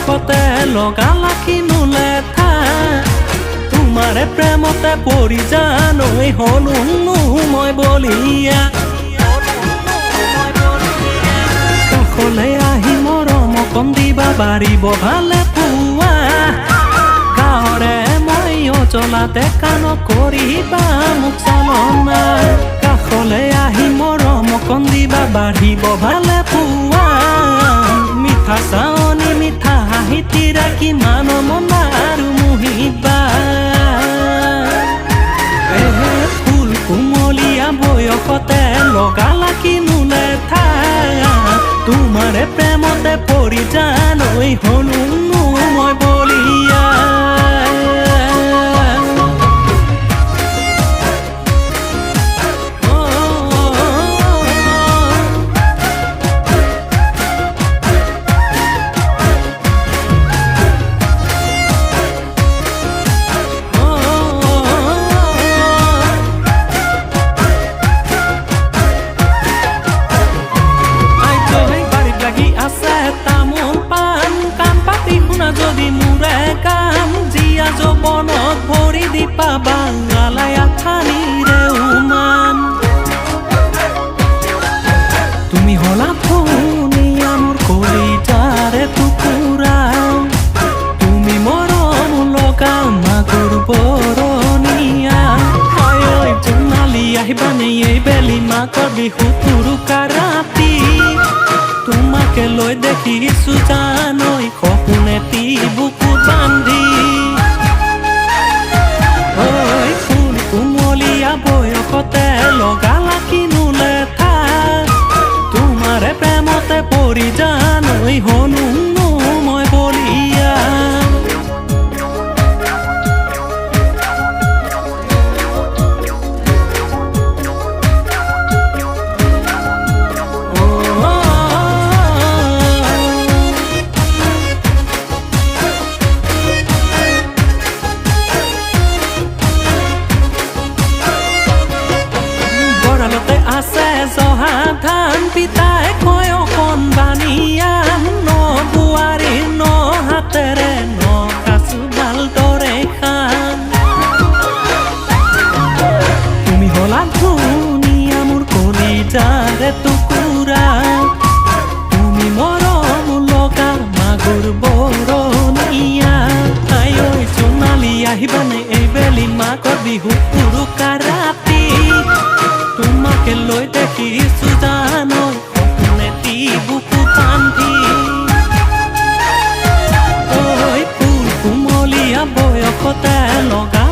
বয়সতে লগালা কিনো লেঠা তোমাৰে প্ৰেমতে পৰি জানৈ হলো মই বলিয়া কাষলৈ আহি মৰম অকণ দিবা বাঢ়িব ভালে পুৱা গাঁৱৰে মই অজলাতে কাণ কৰিবা মোক চালনা কাষলৈ আহি মৰম অকণ দিবা বাঢ়িব ভালে পুৱা মিঠা চাৱনি মিঠা হাঁহিতিৰা কিমান মন আৰু মুহিবা ফুল কুমলীয়া বয়সতে লগালা কিনো লেঠা তোমাৰে প্ৰেমতে পৰি জানৈ হলো মই বলিয়া যদি মোৰে কাম জীয়া যৌৱনত ভৰি দি পাবা গালাই আঠানিৰে উমান তুমি হলা ধুনীয়া মোৰ কলিজাৰে টুকুৰা তুমি মৰম লগা মাগুৰ বৰণীয়া হয় জোনালী আহিবানে এই বেলি মাকৰ বিহু উৰুকা ৰাতি তোমাকে লৈ দেখিছো জানৈ সপোনেতি বুকু বান্ধি ঐ ফুল কুমলীয়া বয়সতে লগালা কিনো লেঠা তোমাৰে প্ৰেমতে পৰি জানৈ হলো মই বলিয়া আছে জহা ধান পিতাই কয় অকণ বানিয়ান ন বোৱাৰী ন হাতেৰে ন কাচু ভালদৰে খান তুমি হলা ধুনীয়া মোৰ কলিজাৰে টুকুৰা তুমি মৰম লগা মাগুৰ বৰণীয়া আই ঐ জোনালী আহিবানে এই বেলি মাকৰ বিহু উৰুকা ৰাতি তোমাকে লৈ দেখিছো জানৈ সপোনেতি বুকু বান্ধি ঐ ফুল কুমলীয়া বয়সতে লগা